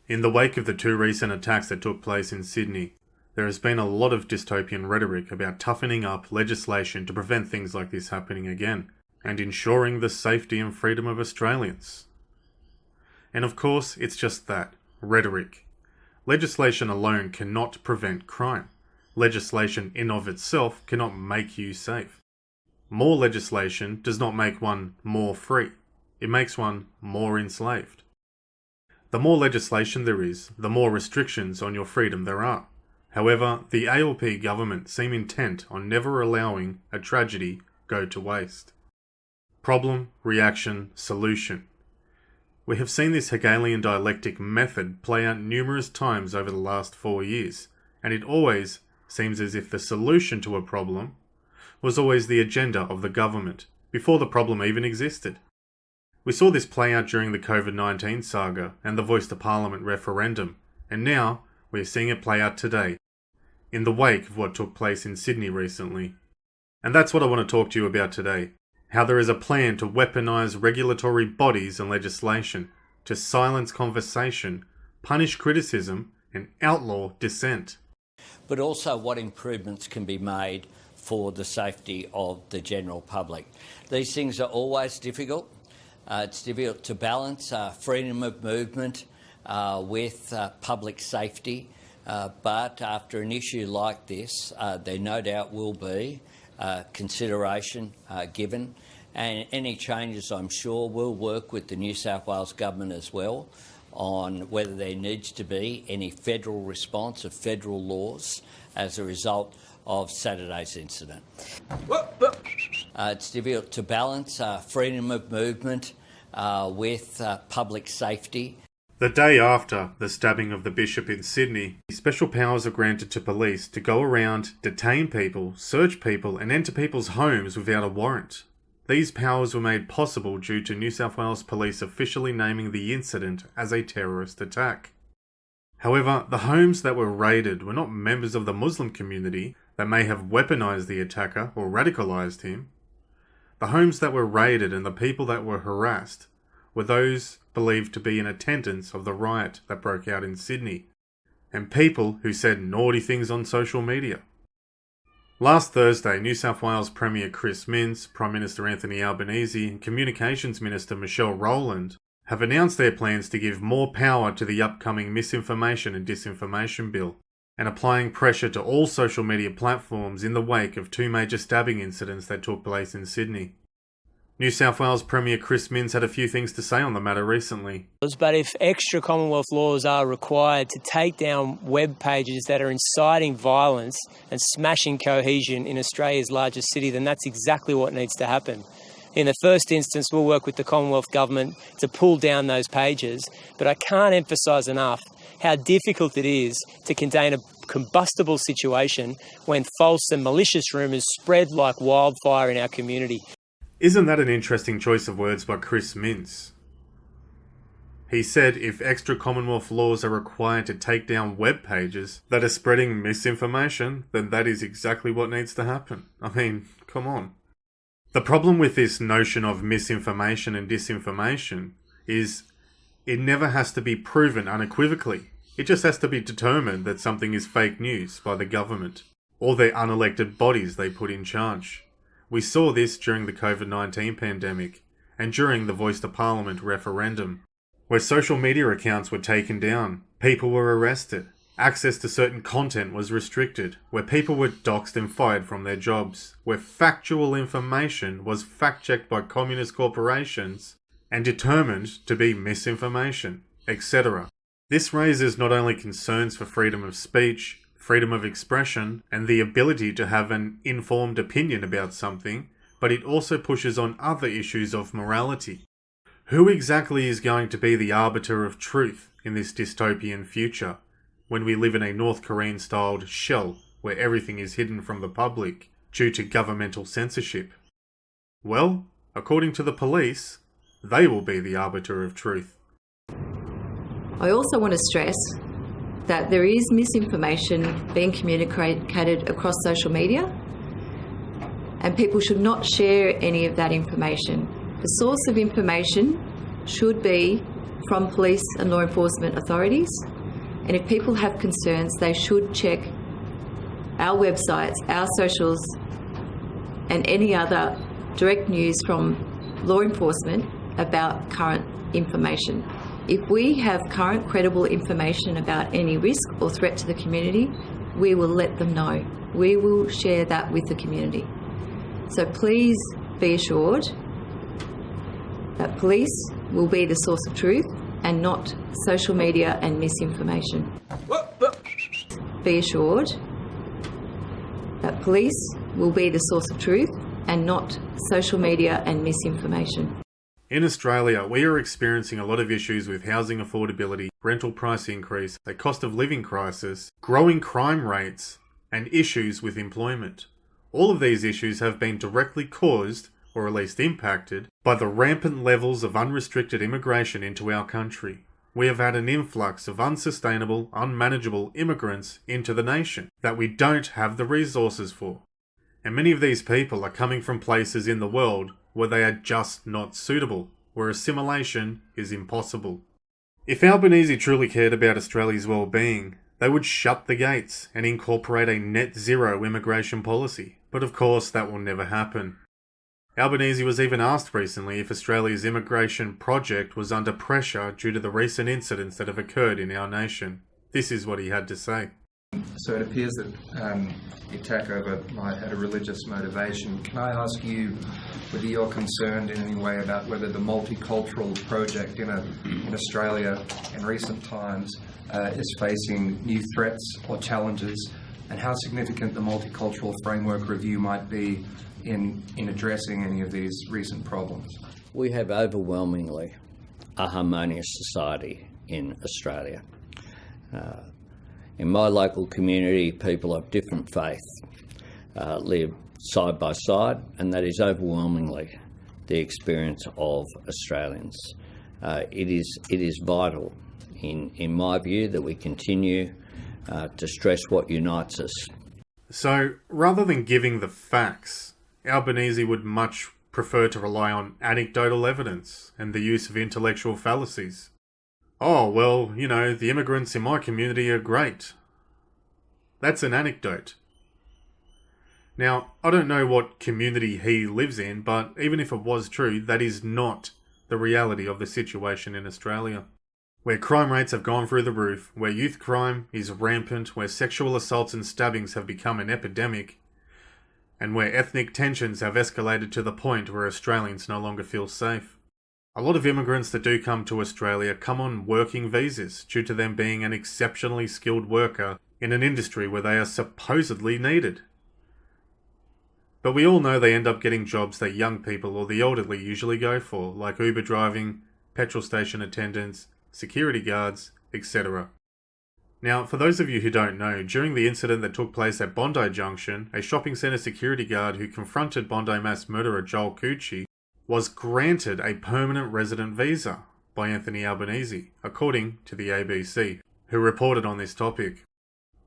In the wake of the two recent attacks that took place in Sydney, there has been a lot of dystopian rhetoric about toughening up legislation to prevent things like this happening again, and ensuring the safety and freedom of Australians. And of course, it's just that, rhetoric. Legislation alone cannot prevent crime. Legislation in of itself cannot make you safe. More legislation does not make one more free. It makes one more enslaved. The more legislation there is, the more restrictions on your freedom there are. However, the ALP government seem intent on never allowing a tragedy go to waste. Problem, reaction, solution. We have seen this Hegalian dialectic method play out numerous times over the last 4 years, and it always seems as if the solution to a problem was always the agenda of the government, before the problem even existed. We saw this play out during the COVID-19 saga and the Voice to Parliament referendum, and now we are seeing it play out today, in the wake of what took place in Sydney recently. And that's what I want to talk to you about today. How there is a plan to weaponise regulatory bodies and legislation, to silence conversation, punish criticism, and outlaw dissent. But also what improvements can be made for the safety of the general public. These things are always difficult. It's difficult to balance freedom of movement with public safety, but after an issue like this, there no doubt will be consideration given, and any changes, I'm sure, will work with the New South Wales Government as well on whether there needs to be any federal response of federal laws as a result of Saturday's incident. It's difficult to balance freedom of movement with public safety. The day after the stabbing of the bishop in Sydney, special powers are granted to police to go around, detain people, search people, and enter people's homes without a warrant. These powers were made possible due to New South Wales Police officially naming the incident as a terrorist attack. However, the homes that were raided were not members of the Muslim community that may have weaponised the attacker or radicalised him. The homes that were raided and the people that were harassed were those believed to be in attendance of the riot that broke out in Sydney, and people who said naughty things on social media. Last Thursday, New South Wales Premier Chris Minz, Prime Minister Anthony Albanese, and Communications Minister Michelle Rowland have announced their plans to give more power to the upcoming Misinformation and Disinformation Bill, and applying pressure to all social media platforms in the wake of two major stabbing incidents that took place in Sydney. New South Wales Premier Chris Minz had a few things to say on the matter recently. But if extra Commonwealth laws are required to take down web pages that are inciting violence and smashing cohesion in Australia's largest city, then that's exactly what needs to happen. In the first instance, we'll work with the Commonwealth Government to pull down those pages, but I can't emphasise enough how difficult it is to contain a combustible situation when false and malicious rumours spread like wildfire in our community. Isn't that an interesting choice of words by Chris Minz? He said if extra Commonwealth laws are required to take down web pages that are spreading misinformation, then that is exactly what needs to happen. I mean, come on. The problem with this notion of misinformation and disinformation is it never has to be proven unequivocally. It just has to be determined that something is fake news by the government or their unelected bodies they put in charge. We saw this during the COVID-19 pandemic and during the Voice to Parliament referendum, where social media accounts were taken down, people were arrested, access to certain content was restricted, where people were doxed and fired from their jobs, where factual information was fact-checked by communist corporations and determined to be misinformation, etc. This raises not only concerns for freedom of speech, freedom of expression, and the ability to have an informed opinion about something, but it also pushes on other issues of morality. Who exactly is going to be the arbiter of truth in this dystopian future, when we live in a North Korean-styled shell where everything is hidden from the public due to governmental censorship? Well, according to the police, they will be the arbiter of truth. I also want to stress that there is misinformation being communicated across social media, and people should not share any of that information. The source of information should be from police and law enforcement authorities. And if people have concerns, they should check our websites, our socials, and any other direct news from law enforcement about current information. If we have current credible information about any risk or threat to the community, we will let them know. We will share that with the community. So please be assured that police will be the source of truth and not social media and misinformation. Be assured that police will be the source of truth and not social media and misinformation. In Australia, we are experiencing a lot of issues with housing affordability, rental price increase, a cost of living crisis, growing crime rates, and issues with employment. All of these issues have been directly caused, or at least impacted, by the rampant levels of unrestricted immigration into our country. We have had an influx of unsustainable, unmanageable immigrants into the nation that we don't have the resources for. And many of these people are coming from places in the world where they are just not suitable, where assimilation is impossible. If Albanese truly cared about Australia's well-being, they would shut the gates and incorporate a net zero immigration policy. But of course that will never happen. Albanese was even asked recently if Australia's immigration project was under pressure due to the recent incidents that have occurred in our nation. This is what he had to say. So it appears that the attack had a religious motivation. Can I ask you whether you're concerned in any way about whether the multicultural project in Australia in recent times is facing new threats or challenges, and how significant the multicultural framework review might be in addressing any of these recent problems? We have overwhelmingly a harmonious society in Australia. In my local community, people of different faiths live side by side, and that is overwhelmingly the experience of Australians. It is vital, in my view, that we continue to stress what unites us. So, rather than giving the facts, Albanese would much prefer to rely on anecdotal evidence and the use of intellectual fallacies. Oh, well, the immigrants in my community are great. That's an anecdote. Now, I don't know what community he lives in, but even if it was true, that is not the reality of the situation in Australia. Where crime rates have gone through the roof, where youth crime is rampant, where sexual assaults and stabbings have become an epidemic, and where ethnic tensions have escalated to the point where Australians no longer feel safe. A lot of immigrants that do come to Australia come on working visas due to them being an exceptionally skilled worker in an industry where they are supposedly needed. But we all know they end up getting jobs that young people or the elderly usually go for, like Uber driving, petrol station attendants, security guards, etc. Now, for those of you who don't know, during the incident that took place at Bondi Junction, a shopping centre security guard who confronted Bondi mass murderer Joel Cucci was granted a permanent resident visa by Anthony Albanese, according to the ABC, who reported on this topic.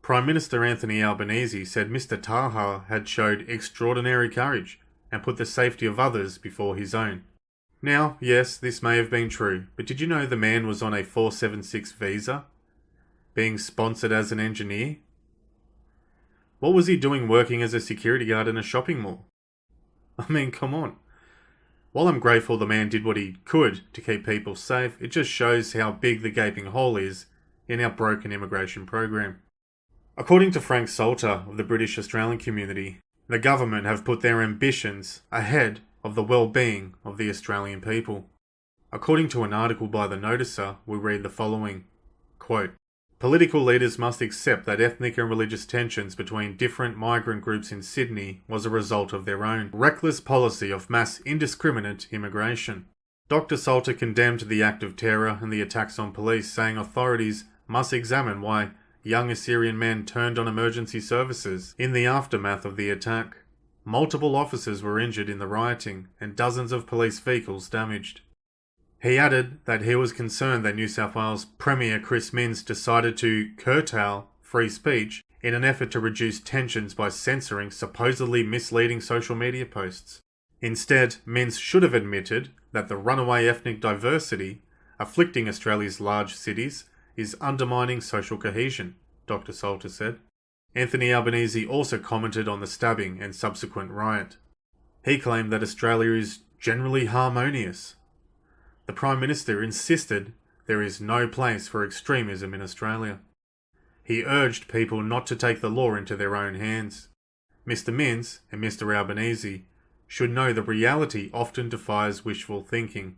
Prime Minister Anthony Albanese said Mr. Taha had showed extraordinary courage and put the safety of others before his own. Now, yes, this may have been true, but did you know the man was on a 476 visa, being sponsored as an engineer? What was he doing working as a security guard in a shopping mall? I mean, come on. While I'm grateful the man did what he could to keep people safe, it just shows how big the gaping hole is in our broken immigration program. According to Frank Salter of the British Australian community, the government have put their ambitions ahead of the well-being of the Australian people. According to an article by The Noticer, we read the following, quote, "Political leaders must accept that ethnic and religious tensions between different migrant groups in Sydney was a result of their own reckless policy of mass indiscriminate immigration." Dr. Salter condemned the act of terror and the attacks on police, saying authorities must examine why young Assyrian men turned on emergency services in the aftermath of the attack. Multiple officers were injured in the rioting and dozens of police vehicles damaged. He added that he was concerned that New South Wales Premier Chris Minz decided to curtail free speech in an effort to reduce tensions by censoring supposedly misleading social media posts. Instead, Minz should have admitted that the runaway ethnic diversity afflicting Australia's large cities is undermining social cohesion, Dr. Salter said. Anthony Albanese also commented on the stabbing and subsequent riot. He claimed that Australia is generally harmonious. The Prime Minister insisted there is no place for extremism in Australia. He urged people not to take the law into their own hands. Mr. Minz and Mr. Albanese should know the reality often defies wishful thinking.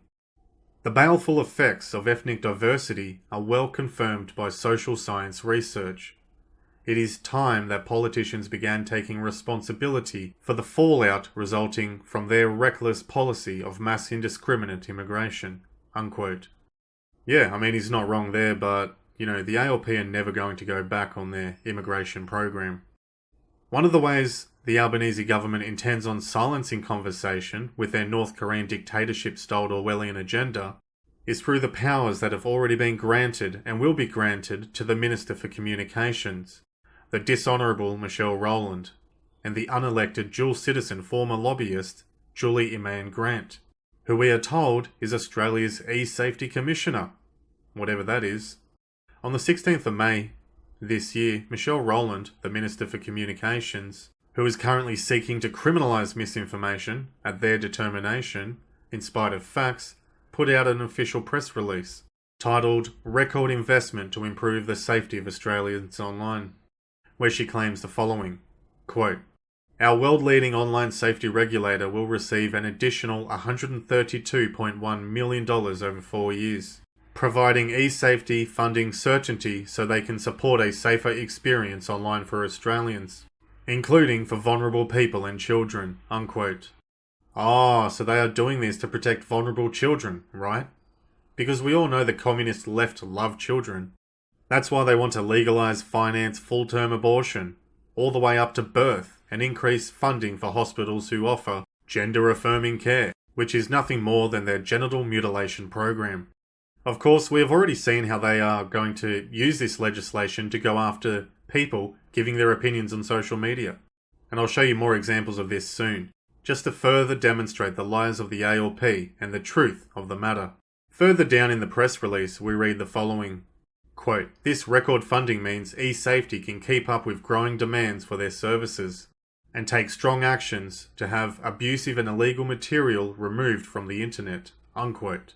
The baleful effects of ethnic diversity are well confirmed by social science research. It is time that politicians began taking responsibility for the fallout resulting from their reckless policy of mass indiscriminate immigration." Unquote. Yeah, I mean, he's not wrong there, but, the ALP are never going to go back on their immigration program. One of the ways the Albanese government intends on silencing conversation with their North Korean dictatorship-styled Orwellian agenda is through the powers that have already been granted and will be granted to the Minister for Communications, the dishonourable Michelle Rowland, and the unelected dual-citizen former lobbyist Julie Iman Grant, who we are told is Australia's e-safety commissioner, whatever that is. On the 16th of May this year, Michelle Rowland, the Minister for Communications, who is currently seeking to criminalise misinformation at their determination, in spite of facts, put out an official press release titled "Record Investment to Improve the Safety of Australians Online," where she claims the following, quote, "Our world-leading online safety regulator will receive an additional $132.1 million over 4 years, providing e-safety funding certainty so they can support a safer experience online for Australians, including for vulnerable people and children," unquote. So they are doing this to protect vulnerable children, right? Because we all know the communist left love children. That's why they want to legalise, finance full-term abortion, all the way up to birth, and increase funding for hospitals who offer gender-affirming care, which is nothing more than their genital mutilation program. Of course, we have already seen how they are going to use this legislation to go after people giving their opinions on social media. And I'll show you more examples of this soon, just to further demonstrate the lies of the ALP and the truth of the matter. Further down in the press release, we read the following, quote, "This record funding means e-safety can keep up with growing demands for their services and take strong actions to have abusive and illegal material removed from the internet," unquote.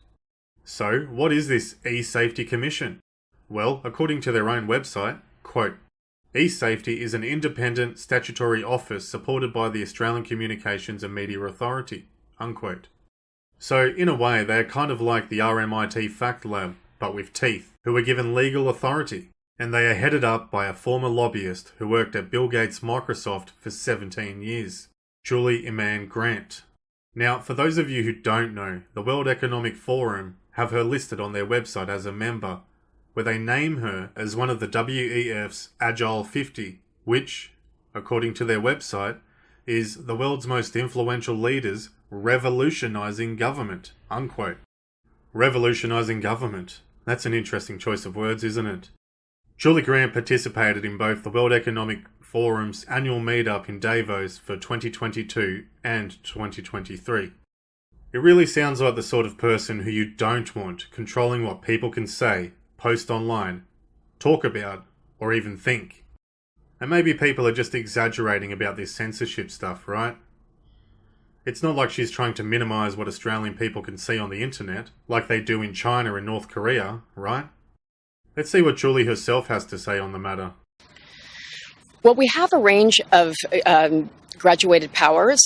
So, what is this e-safety commission? Well, according to their own website, quote, "E-safety is an independent statutory office supported by the Australian Communications and Media Authority," unquote. So, in a way, they are kind of like the RMIT Fact Lab, but with teeth, who are given legal authority, and they are headed up by a former lobbyist who worked at Bill Gates' Microsoft for 17 years, Julie Iman Grant. Now, for those of you who don't know, the World Economic Forum have her listed on their website as a member, where they name her as one of the WEF's Agile 50, which, according to their website, is the world's most influential leaders revolutionising government, unquote. Revolutionising government. That's an interesting choice of words, isn't it? Julie Grant participated in both the World Economic Forum's annual meetup in Davos for 2022 and 2023. It really sounds like the sort of person who you don't want controlling what people can say, post online, talk about, or even think. And maybe people are just exaggerating about this censorship stuff, right? It's not like she's trying to minimise what Australian people can see on the internet, like they do in China and North Korea, right? Let's see what Julie herself has to say on the matter. Well, we have a range of graduated powers.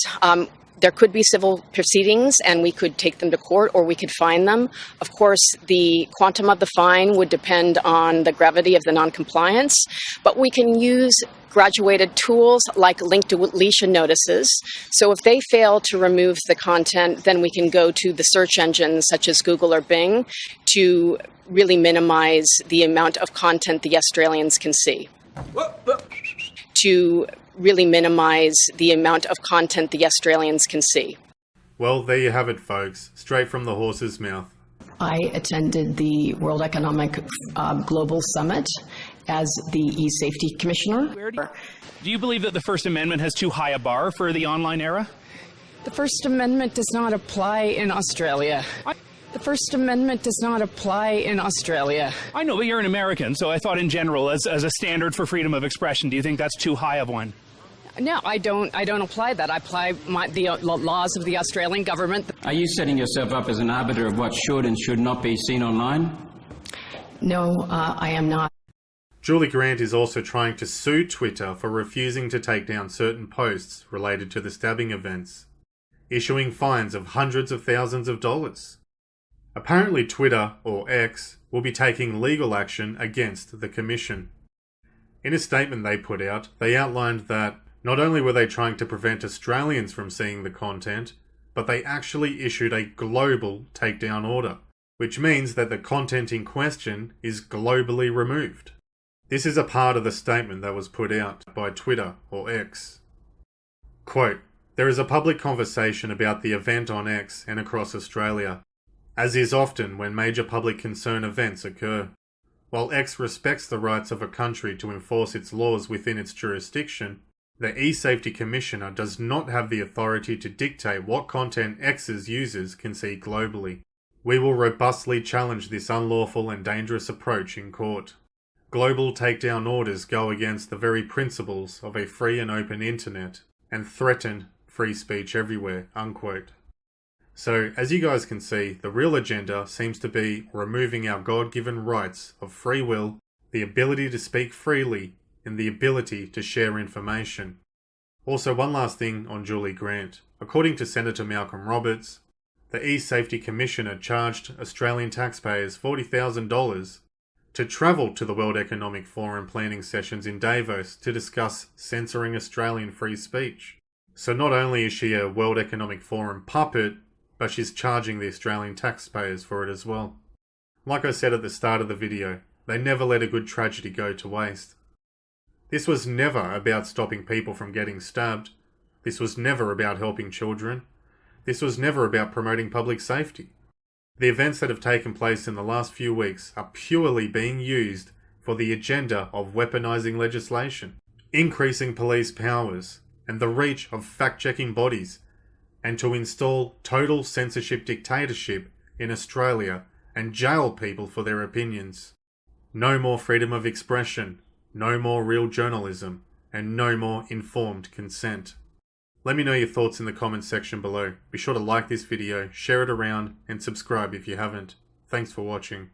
There could be civil proceedings and we could take them to court or we could fine them. Of course, the quantum of the fine would depend on the gravity of the noncompliance, but we can use graduated tools like link deletion notices. So if they fail to remove the content, then we can go to the search engines such as Google or Bing to really minimize the amount of content the Australians can see. Well, there you have it, folks. Straight from the horse's mouth. I attended the World Economic Global Summit as the e-safety commissioner. Do you believe that the First Amendment has too high a bar for the online era? The First Amendment does not apply in Australia. The First Amendment does not apply in Australia. I know, but you're an American, so I thought in general, as a standard for freedom of expression, do you think that's too high of one? No, I don't apply that. I apply the laws of the Australian government. Are you setting yourself up as an arbiter of what should and should not be seen online? No, I am not. Julie Grant is also trying to sue Twitter for refusing to take down certain posts related to the stabbing events, issuing fines of hundreds of thousands of dollars. Apparently Twitter, or X, will be taking legal action against the Commission. In a statement they put out, they outlined that not only were they trying to prevent Australians from seeing the content, but they actually issued a global takedown order, which means that the content in question is globally removed. This is a part of the statement that was put out by Twitter, or X. Quote, "There is a public conversation about the event on X and across Australia, as is often when major public concern events occur. While X respects the rights of a country to enforce its laws within its jurisdiction, the E-Safety Commissioner does not have the authority to dictate what content X's users can see globally. We will robustly challenge this unlawful and dangerous approach in court. Global takedown orders go against the very principles of a free and open internet and threaten free speech everywhere," unquote. So, as you guys can see, the real agenda seems to be removing our God-given rights of free will, the ability to speak freely, and the ability to share information. Also, one last thing on Julie Grant. According to Senator Malcolm Roberts, the E-Safety Commissioner charged Australian taxpayers $40,000 to travel to the World Economic Forum planning sessions in Davos to discuss censoring Australian free speech. So not only is she a World Economic Forum puppet, but she's charging the Australian taxpayers for it as well. Like I said at the start of the video, they never let a good tragedy go to waste. This was never about stopping people from getting stabbed. This was never about helping children. This was never about promoting public safety. The events that have taken place in the last few weeks are purely being used for the agenda of weaponizing legislation, increasing police powers, and the reach of fact-checking bodies, and to install total censorship dictatorship in Australia and jail people for their opinions. No more freedom of expression, no more real journalism, and no more informed consent. Let me know your thoughts in the comments section below. Be sure to like this video, share it around, and subscribe if you haven't. Thanks for watching.